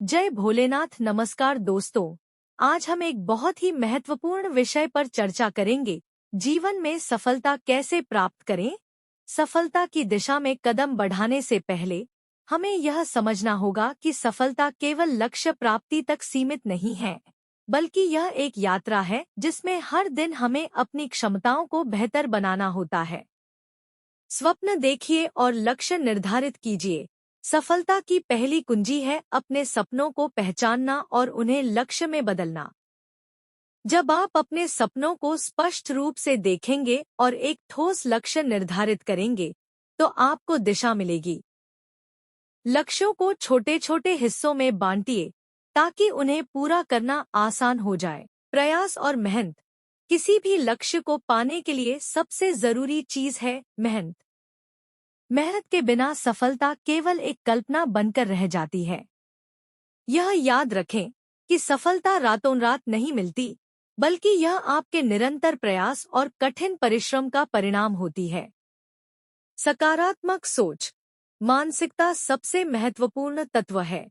जय भोलेनाथ। नमस्कार दोस्तों, आज हम एक बहुत ही महत्वपूर्ण विषय पर चर्चा करेंगे। जीवन में सफलता कैसे प्राप्त करें। सफलता की दिशा में कदम बढ़ाने से पहले हमें यह समझना होगा कि सफलता केवल लक्ष्य प्राप्ति तक सीमित नहीं है, बल्कि यह एक यात्रा है जिसमें हर दिन हमें अपनी क्षमताओं को बेहतर बनाना होता है। स्वप्न देखिए और लक्ष्य निर्धारित कीजिए। सफलता की पहली कुंजी है अपने सपनों को पहचानना और उन्हें लक्ष्य में बदलना। जब आप अपने सपनों को स्पष्ट रूप से देखेंगे और एक ठोस लक्ष्य निर्धारित करेंगे, तो आपको दिशा मिलेगी। लक्ष्यों को छोटे छोटे हिस्सों में बांटिए ताकि उन्हें पूरा करना आसान हो जाए। प्रयास और मेहनत। किसी भी लक्ष्य को पाने के लिए सबसे जरूरी चीज है मेहनत। मेहनत के बिना सफलता केवल एक कल्पना बनकर रह जाती है। यह याद रखें कि सफलता रातों रात नहीं मिलती, बल्कि यह आपके निरंतर प्रयास और कठिन परिश्रम का परिणाम होती है। सकारात्मक सोच। मानसिकता सबसे महत्वपूर्ण तत्व है।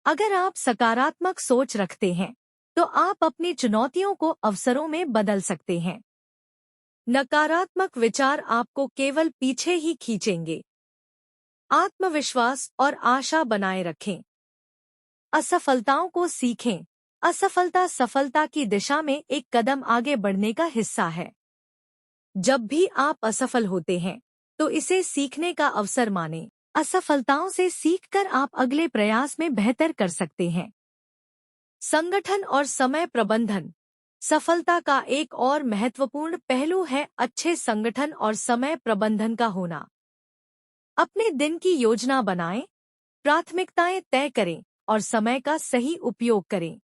अगर आप सकारात्मक सोच रखते हैं, तो आप अपनी चुनौतियों को अवसरों में बदल सकते हैं। नकारात्मक विचार आपको केवल पीछे ही खींचेंगे। आत्मविश्वास और आशा बनाए रखें। असफलताओं को सीखें। असफलता सफलता की दिशा में एक कदम आगे बढ़ने का हिस्सा है। जब भी आप असफल होते हैं, तो इसे सीखने का अवसर मानें। असफलताओं से सीखकर आप अगले प्रयास में बेहतर कर सकते हैं। संगठन और समय प्रबंधन। सफलता का एक और महत्वपूर्ण पहलू है अच्छे संगठन और समय प्रबंधन का होना। अपने दिन की योजना बनाएं, प्राथमिकताएं तय करें और समय का सही उपयोग करें।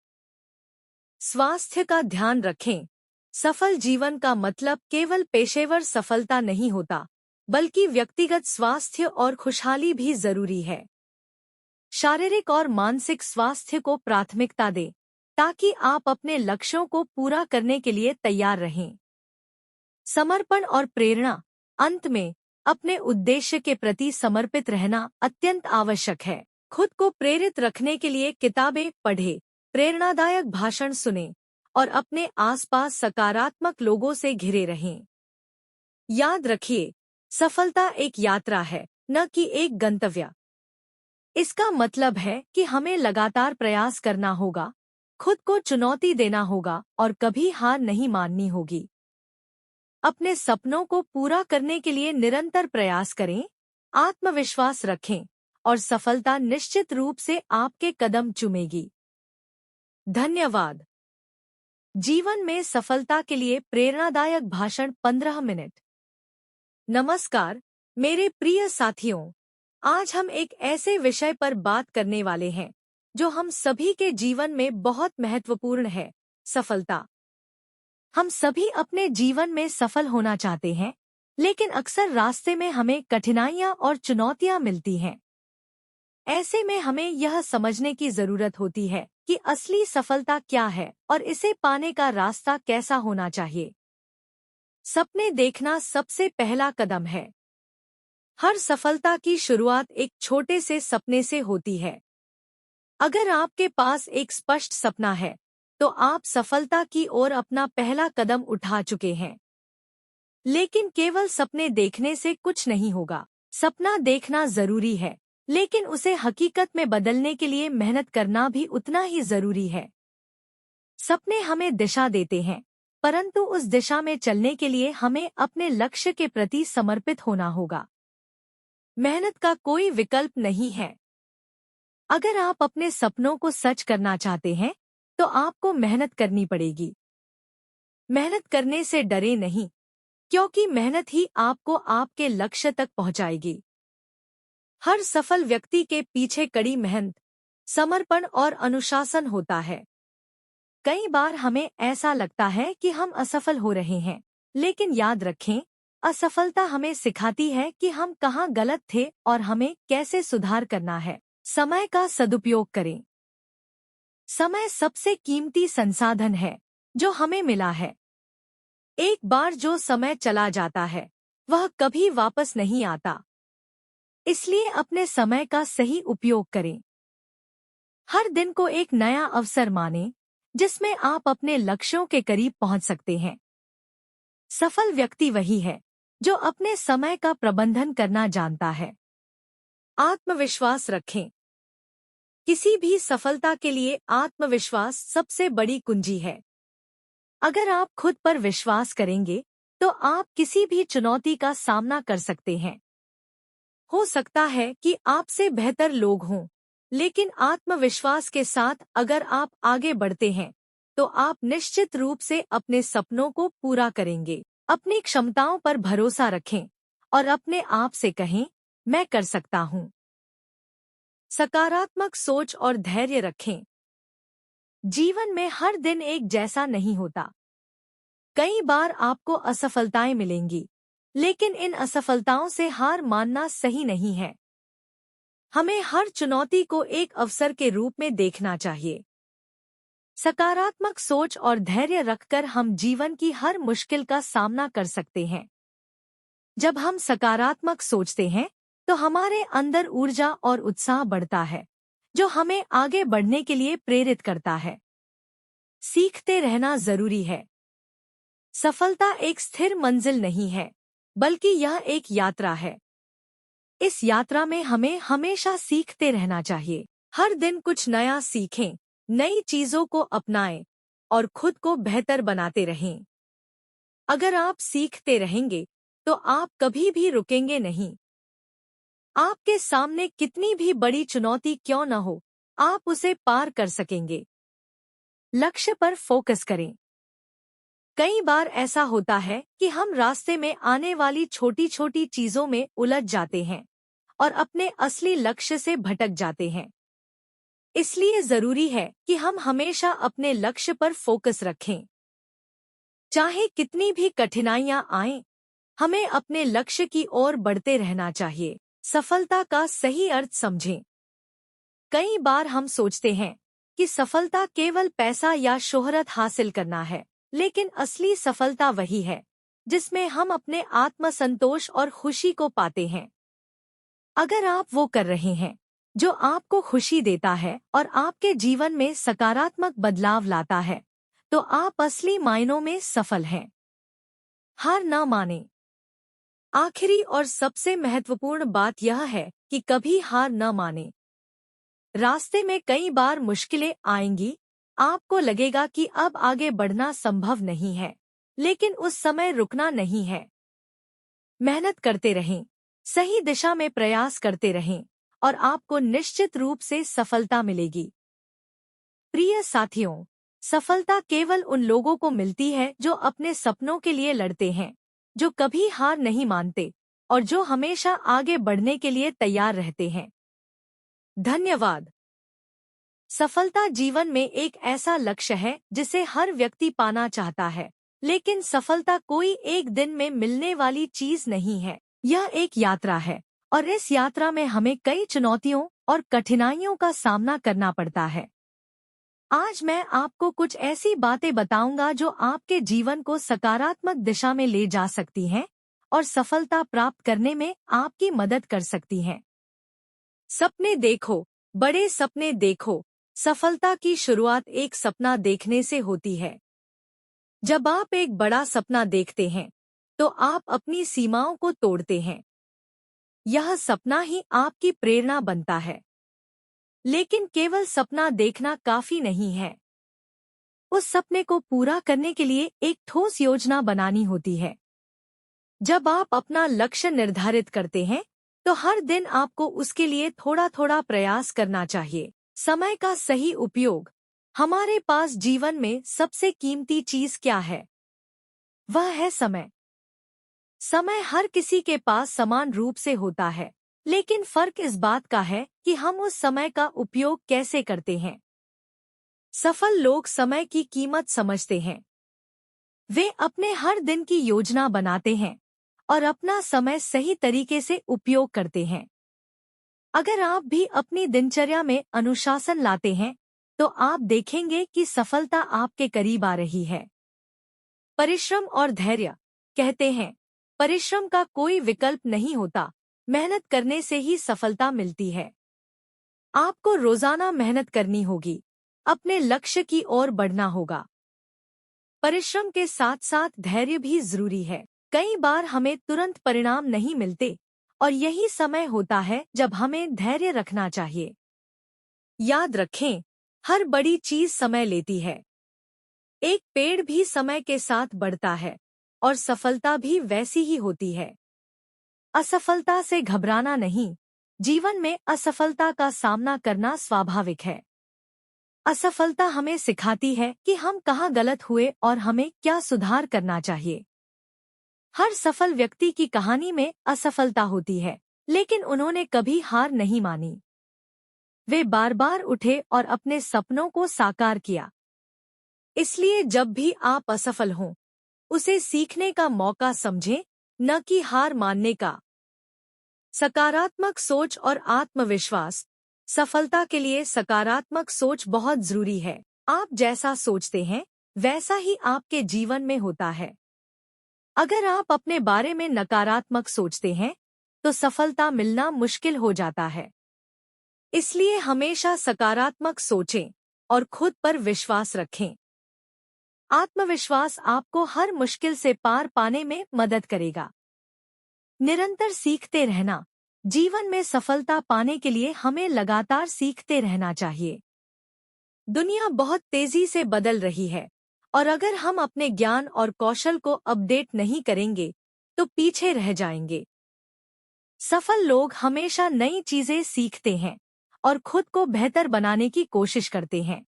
स्वास्थ्य का ध्यान रखें। सफल जीवन का मतलब केवल पेशेवर सफलता नहीं होता, बल्कि व्यक्तिगत स्वास्थ्य और खुशहाली भी जरूरी है। शारीरिक और मानसिक स्वास्थ्य को प्राथमिकता दें, ताकि आप अपने लक्ष्यों को पूरा करने के लिए तैयार रहें। समर्पण और प्रेरणा। अंत में अपने उद्देश्य के प्रति समर्पित रहना अत्यंत आवश्यक है। खुद को प्रेरित रखने के लिए किताबें पढ़ें, प्रेरणादायक भाषण सुनें और अपने आसपास सकारात्मक लोगों से घिरे रहें। याद रखिए, सफलता एक यात्रा है, न कि एक गंतव्य। इसका मतलब है कि हमें लगातार प्रयास करना होगा, खुद को चुनौती देना होगा और कभी हार नहीं माननी होगी। अपने सपनों को पूरा करने के लिए निरंतर प्रयास करें, आत्मविश्वास रखें और सफलता निश्चित रूप से आपके कदम चूमेगी। धन्यवाद। जीवन में सफलता के लिए प्रेरणादायक भाषण 15 मिनट। नमस्कार मेरे प्रिय साथियों, आज हम एक ऐसे विषय पर बात करने वाले हैं जो हम सभी के जीवन में बहुत महत्वपूर्ण है, सफलता। हम सभी अपने जीवन में सफल होना चाहते हैं, लेकिन अक्सर रास्ते में हमें कठिनाइयां और चुनौतियां मिलती हैं। ऐसे में हमें यह समझने की जरूरत होती है कि असली सफलता क्या है और इसे पाने का रास्ता कैसा होना चाहिए। सपने देखना सबसे पहला कदम है। हर सफलता की शुरुआत एक छोटे से सपने से होती है। अगर आपके पास एक स्पष्ट सपना है, तो आप सफलता की ओर अपना पहला कदम उठा चुके हैं। लेकिन केवल सपने देखने से कुछ नहीं होगा। सपना देखना जरूरी है, लेकिन उसे हकीकत में बदलने के लिए मेहनत करना भी उतना ही जरूरी है। सपने हमें दिशा देते हैं, परंतु उस दिशा में चलने के लिए हमें अपने लक्ष्य के प्रति समर्पित होना होगा। मेहनत का कोई विकल्प नहीं है। अगर आप अपने सपनों को सच करना चाहते हैं, तो आपको मेहनत करनी पड़ेगी। मेहनत करने से डरे नहीं, क्योंकि मेहनत ही आपको आपके लक्ष्य तक पहुंचाएगी। हर सफल व्यक्ति के पीछे कड़ी मेहनत, समर्पण और अनुशासन होता है। कई बार हमें ऐसा लगता है कि हम असफल हो रहे हैं, लेकिन याद रखें, असफलता हमें सिखाती है कि हम कहाँ गलत थे और हमें कैसे सुधार करना है। समय का सदुपयोग करें। समय सबसे कीमती संसाधन है जो हमें मिला है। एक बार जो समय चला जाता है, वह कभी वापस नहीं आता। इसलिए अपने समय का सही उपयोग करें। हर दिन को एक नया अवसर माने जिसमें आप अपने लक्ष्यों के करीब पहुंच सकते हैं। सफल व्यक्ति वही है जो अपने समय का प्रबंधन करना जानता है। आत्मविश्वास रखें। किसी भी सफलता के लिए आत्मविश्वास सबसे बड़ी कुंजी है। अगर आप खुद पर विश्वास करेंगे तो आप किसी भी चुनौती का सामना कर सकते हैं। हो सकता है कि आपसे बेहतर लोग हों, लेकिन आत्मविश्वास के साथ अगर आप आगे बढ़ते हैं तो आप निश्चित रूप से अपने सपनों को पूरा करेंगे। अपनी क्षमताओं पर भरोसा रखें और अपने आप से कहें, मैं कर सकता हूँ। सकारात्मक सोच और धैर्य रखें। जीवन में हर दिन एक जैसा नहीं होता। कई बार आपको असफलताएं मिलेंगी, लेकिन इन असफलताओं से हार मानना सही नहीं है। हमें हर चुनौती को एक अवसर के रूप में देखना चाहिए। सकारात्मक सोच और धैर्य रखकर हम जीवन की हर मुश्किल का सामना कर सकते हैं। जब हम सकारात्मक सोचते हैं तो हमारे अंदर ऊर्जा और उत्साह बढ़ता है, जो हमें आगे बढ़ने के लिए प्रेरित करता है। सीखते रहना जरूरी है। सफलता एक स्थिर मंजिल नहीं है, बल्कि यह एक यात्रा है। इस यात्रा में हमें हमेशा सीखते रहना चाहिए। हर दिन कुछ नया सीखें, नई चीजों को अपनाएं और खुद को बेहतर बनाते रहें। अगर आप सीखते रहेंगे तो आप कभी भी रुकेंगे नहीं। आपके सामने कितनी भी बड़ी चुनौती क्यों न हो, आप उसे पार कर सकेंगे। लक्ष्य पर फोकस करें। कई बार ऐसा होता है कि हम रास्ते में आने वाली छोटी छोटी चीजों में उलझ जाते हैं और अपने असली लक्ष्य से भटक जाते हैं। इसलिए जरूरी है कि हम हमेशा अपने लक्ष्य पर फोकस रखें। चाहे कितनी भी कठिनाइयां आएं, हमें अपने लक्ष्य की ओर बढ़ते रहना चाहिए। सफलता का सही अर्थ समझें। कई बार हम सोचते हैं कि सफलता केवल पैसा या शोहरत हासिल करना है, लेकिन असली सफलता वही है जिसमें हम अपने आत्मसंतोष और खुशी को पाते हैं। अगर आप वो कर रहे हैं जो आपको खुशी देता है और आपके जीवन में सकारात्मक बदलाव लाता है, तो आप असली मायनों में सफल हैं। हार ना मानें। आखिरी और सबसे महत्वपूर्ण बात यह है कि कभी हार न मानें। रास्ते में कई बार मुश्किलें आएंगी, आपको लगेगा कि अब आगे बढ़ना संभव नहीं है, लेकिन उस समय रुकना नहीं है। मेहनत करते रहें, सही दिशा में प्रयास करते रहें और आपको निश्चित रूप से सफलता मिलेगी। प्रिय साथियों, सफलता केवल उन लोगों को मिलती है जो अपने सपनों के लिए लड़ते हैं, जो कभी हार नहीं मानते और जो हमेशा आगे बढ़ने के लिए तैयार रहते हैं। धन्यवाद। सफलता जीवन में एक ऐसा लक्ष्य है जिसे हर व्यक्ति पाना चाहता है, लेकिन सफलता कोई एक दिन में मिलने वाली चीज नहीं है। यह एक यात्रा है और इस यात्रा में हमें कई चुनौतियों और कठिनाइयों का सामना करना पड़ता है। आज मैं आपको कुछ ऐसी बातें बताऊंगा जो आपके जीवन को सकारात्मक दिशा में ले जा सकती हैं और सफलता प्राप्त करने में आपकी मदद कर सकती हैं। सपने देखो, बड़े सपने देखो। सफलता की शुरुआत एक सपना देखने से होती है। जब आप एक बड़ा सपना देखते हैं, तो आप अपनी सीमाओं को तोड़ते हैं। यह सपना ही आपकी प्रेरणा बनता है। लेकिन केवल सपना देखना काफी नहीं है। उस सपने को पूरा करने के लिए एक ठोस योजना बनानी होती है। जब आप अपना लक्ष्य निर्धारित करते हैं, तो हर दिन आपको उसके लिए थोड़ा थोड़ा प्रयास करना चाहिए। समय का सही उपयोग। हमारे पास जीवन में सबसे कीमती चीज क्या है? वह है समय। समय हर किसी के पास समान रूप से होता है, लेकिन फर्क इस बात का है कि हम उस समय का उपयोग कैसे करते हैं। सफल लोग समय की कीमत समझते हैं। वे अपने हर दिन की योजना बनाते हैं और अपना समय सही तरीके से उपयोग करते हैं। अगर आप भी अपनी दिनचर्या में अनुशासन लाते हैं, तो आप देखेंगे कि सफलता आपके करीब आ रही है। परिश्रम और धैर्य। कहते हैं, परिश्रम का कोई विकल्प नहीं होता, मेहनत करने से ही सफलता मिलती है। आपको रोजाना मेहनत करनी होगी, अपने लक्ष्य की ओर बढ़ना होगा। परिश्रम के साथ साथ धैर्य भी जरूरी है। कई बार हमें तुरंत परिणाम नहीं मिलते और यही समय होता है जब हमें धैर्य रखना चाहिए। याद रखें, हर बड़ी चीज समय लेती है। एक पेड़ भी समय के साथ बढ़ता है और सफलता भी वैसी ही होती है। असफलता से घबराना नहीं, जीवन में असफलता का सामना करना स्वाभाविक है। असफलता हमें सिखाती है कि हम कहाँ गलत हुए और हमें क्या सुधार करना चाहिए। हर सफल व्यक्ति की कहानी में असफलता होती है, लेकिन उन्होंने कभी हार नहीं मानी। वे बार बार उठे और अपने सपनों को साकार किया। इसलिए जब भी आप असफल हों, उसे सीखने का मौका समझें, न कि हार मानने का। सकारात्मक सोच और आत्मविश्वास। सफलता के लिए सकारात्मक सोच बहुत जरूरी है। आप जैसा सोचते हैं, वैसा ही आपके जीवन में होता है। अगर आप अपने बारे में नकारात्मक सोचते हैं, तो सफलता मिलना मुश्किल हो जाता है। इसलिए हमेशा सकारात्मक सोचें और खुद पर विश्वास रखें। आत्मविश्वास आपको हर मुश्किल से पार पाने में मदद करेगा। निरंतर सीखते रहना। जीवन में सफलता पाने के लिए हमें लगातार सीखते रहना चाहिए। दुनिया बहुत तेजी से बदल रही है और अगर हम अपने ज्ञान और कौशल को अपडेट नहीं करेंगे, तो पीछे रह जाएंगे। सफल लोग हमेशा नई चीजें सीखते हैं और खुद को बेहतर बनाने की कोशिश करते हैं।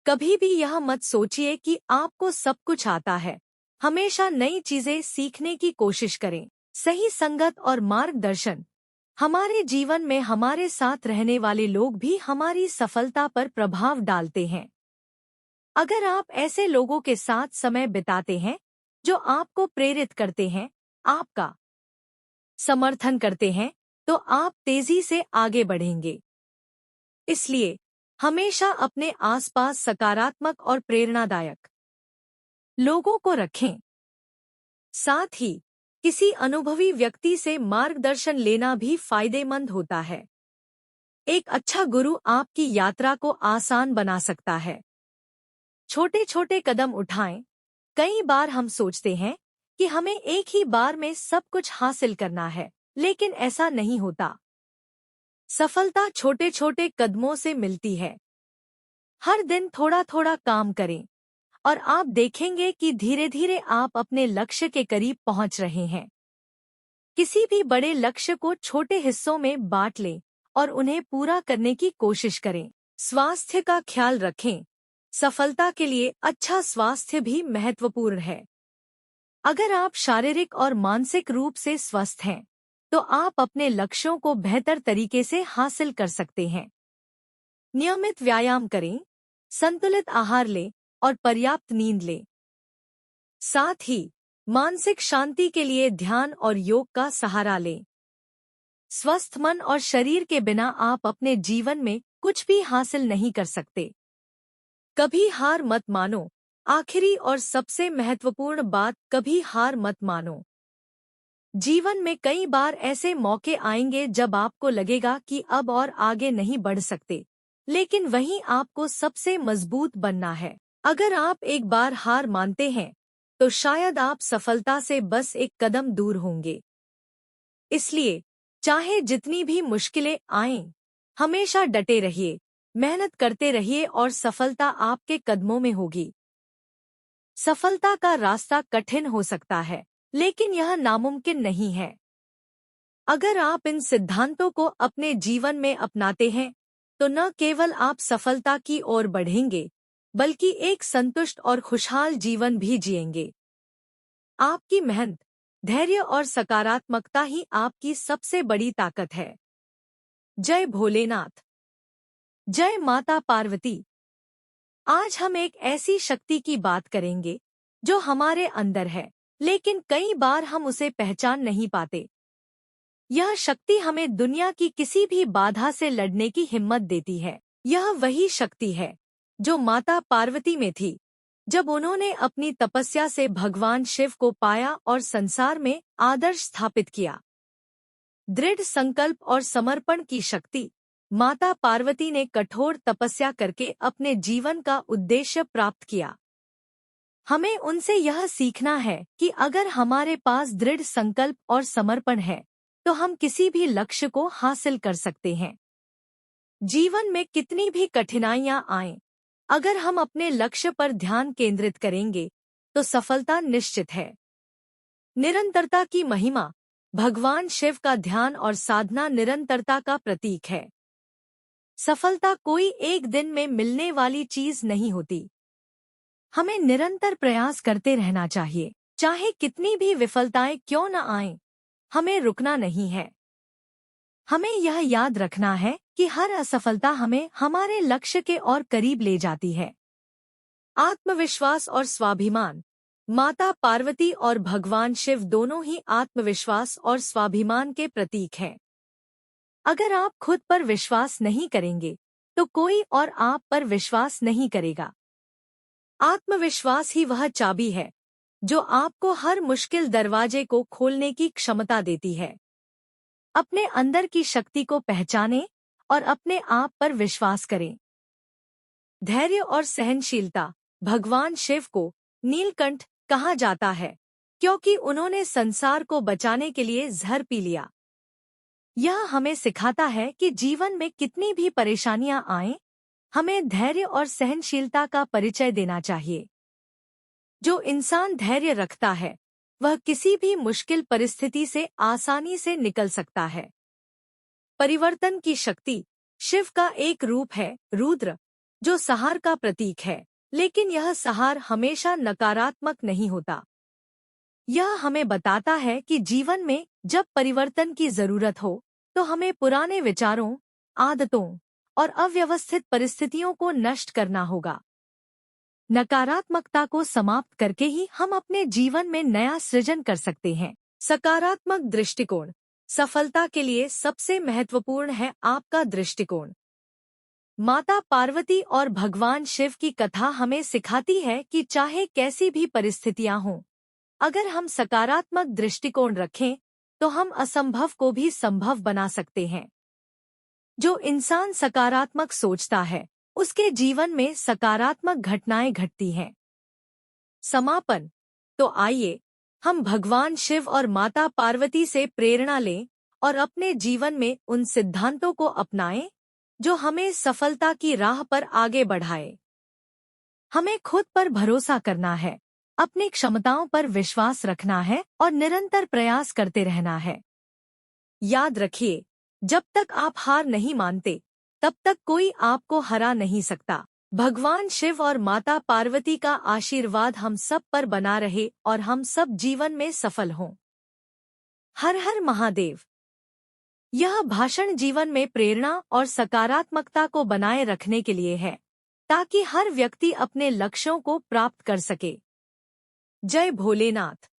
कभी भी यह मत सोचिए कि आपको सब कुछ आता है। हमेशा नई चीजें सीखने की कोशिश करें। सही संगत और मार्गदर्शन। हमारे जीवन में हमारे साथ रहने वाले लोग भी हमारी सफलता पर प्रभाव डालते हैं। अगर आप ऐसे लोगों के साथ समय बिताते हैं जो आपको प्रेरित करते हैं, आपका समर्थन करते हैं, तो आप तेजी से आगे बढ़ेंगे। इसलिए हमेशा अपने आसपास सकारात्मक और प्रेरणादायक लोगों को रखें। साथ ही किसी अनुभवी व्यक्ति से मार्गदर्शन लेना भी फायदेमंद होता है। एक अच्छा गुरु आपकी यात्रा को आसान बना सकता है। छोटे छोटे कदम उठाएं। कई बार हम सोचते हैं कि हमें एक ही बार में सब कुछ हासिल करना है, लेकिन ऐसा नहीं होता। सफलता छोटे छोटे कदमों से मिलती है। हर दिन थोड़ा थोड़ा काम करें और आप देखेंगे कि धीरे धीरे आप अपने लक्ष्य के करीब पहुंच रहे हैं। किसी भी बड़े लक्ष्य को छोटे हिस्सों में बांट लें और उन्हें पूरा करने की कोशिश करें। स्वास्थ्य का ख्याल रखें। सफलता के लिए अच्छा स्वास्थ्य भी महत्वपूर्ण है। अगर आप शारीरिक और मानसिक रूप से स्वस्थ हैं, तो आप अपने लक्ष्यों को बेहतर तरीके से हासिल कर सकते हैं। नियमित व्यायाम करें, संतुलित आहार लें और पर्याप्त नींद लें। साथ ही मानसिक शांति के लिए ध्यान और योग का सहारा लें। स्वस्थ मन और शरीर के बिना आप अपने जीवन में कुछ भी हासिल नहीं कर सकते। कभी हार मत मानो। आखिरी और सबसे महत्वपूर्ण बात, कभी हार मत मानो। जीवन में कई बार ऐसे मौके आएंगे जब आपको लगेगा कि अब और आगे नहीं बढ़ सकते, लेकिन वहीं आपको सबसे मजबूत बनना है। अगर आप एक बार हार मानते हैं, तो शायद आप सफलता से बस एक कदम दूर होंगे। इसलिए चाहे जितनी भी मुश्किलें आएं, हमेशा डटे रहिए, मेहनत करते रहिए और सफलता आपके कदमों में होगी। सफलता का रास्ता कठिन हो सकता है, लेकिन यह नामुमकिन नहीं है। अगर आप इन सिद्धांतों को अपने जीवन में अपनाते हैं, तो न केवल आप सफलता की ओर बढ़ेंगे, बल्कि एक संतुष्ट और खुशहाल जीवन भी जिएंगे। आपकी मेहनत, धैर्य और सकारात्मकता ही आपकी सबसे बड़ी ताकत है। जय भोलेनाथ। जय माता पार्वती। आज हम एक ऐसी शक्ति की बात करेंगे जो हमारे अंदर है, लेकिन कई बार हम उसे पहचान नहीं पाते। यह शक्ति हमें दुनिया की किसी भी बाधा से लड़ने की हिम्मत देती है। यह वही शक्ति है जो माता पार्वती में थी, जब उन्होंने अपनी तपस्या से भगवान शिव को पाया और संसार में आदर्श स्थापित किया। दृढ़ संकल्प और समर्पण की शक्ति। माता पार्वती ने कठोर तपस्या करके अपने जीवन का उद्देश्य प्राप्त किया। हमें उनसे यह सीखना है कि अगर हमारे पास दृढ़ संकल्प और समर्पण है तो हम किसी भी लक्ष्य को हासिल कर सकते हैं। जीवन में कितनी भी कठिनाइयां आएं, अगर हम अपने लक्ष्य पर ध्यान केंद्रित करेंगे तो सफलता निश्चित है। निरंतरता की महिमा। भगवान शिव का ध्यान और साधना निरंतरता का प्रतीक है। सफलता कोई एक दिन में मिलने वाली चीज नहीं होती। हमें निरंतर प्रयास करते रहना चाहिए, चाहे कितनी भी विफलताएं क्यों न आएं, हमें रुकना नहीं है। हमें यह याद रखना है कि हर असफलता हमें हमारे लक्ष्य के और करीब ले जाती है। आत्मविश्वास और स्वाभिमान। माता पार्वती और भगवान शिव दोनों ही आत्मविश्वास और स्वाभिमान के प्रतीक हैं। अगर आप खुद पर विश्वास नहीं करेंगे तो कोई और आप पर विश्वास नहीं करेगा। आत्मविश्वास ही वह चाबी है जो आपको हर मुश्किल दरवाजे को खोलने की क्षमता देती है। अपने अंदर की शक्ति को पहचानें और अपने आप पर विश्वास करें। धैर्य और सहनशीलता। भगवान शिव को नीलकंठ कहा जाता है क्योंकि उन्होंने संसार को बचाने के लिए जहर पी लिया। यह हमें सिखाता है कि जीवन में कितनी भी परेशानियां आएं, हमें धैर्य और सहनशीलता का परिचय देना चाहिए। जो इंसान धैर्य रखता है वह किसी भी मुश्किल परिस्थिति से आसानी से निकल सकता है। परिवर्तन की शक्ति। शिव का एक रूप है रुद्र, जो संहार का प्रतीक है, लेकिन यह संहार हमेशा नकारात्मक नहीं होता। यह हमें बताता है कि जीवन में जब परिवर्तन की जरूरत हो तो हमें पुराने विचारों, आदतों और अव्यवस्थित परिस्थितियों को नष्ट करना होगा। नकारात्मकता को समाप्त करके ही हम अपने जीवन में नया सृजन कर सकते हैं। सकारात्मक दृष्टिकोण। सफलता के लिए सबसे महत्वपूर्ण है आपका दृष्टिकोण। माता पार्वती और भगवान शिव की कथा हमें सिखाती है कि चाहे कैसी भी परिस्थितियां हों, अगर हम सकारात्मक दृष्टिकोण रखें तो हम असंभव को भी संभव बना सकते हैं। जो इंसान सकारात्मक सोचता है उसके जीवन में सकारात्मक घटनाएं घटती हैं। समापन। तो आइए हम भगवान शिव और माता पार्वती से प्रेरणा लें और अपने जीवन में उन सिद्धांतों को अपनाएं जो हमें सफलता की राह पर आगे बढ़ाए। हमें खुद पर भरोसा करना है, अपनी क्षमताओं पर विश्वास रखना है और निरंतर प्रयास करते रहना है। याद रखिए, जब तक आप हार नहीं मानते तब तक कोई आपको हरा नहीं सकता। भगवान शिव और माता पार्वती का आशीर्वाद हम सब पर बना रहे और हम सब जीवन में सफल हों। हर हर महादेव। यह भाषण जीवन में प्रेरणा और सकारात्मकता को बनाए रखने के लिए है, ताकि हर व्यक्ति अपने लक्ष्यों को प्राप्त कर सके। जय भोलेनाथ।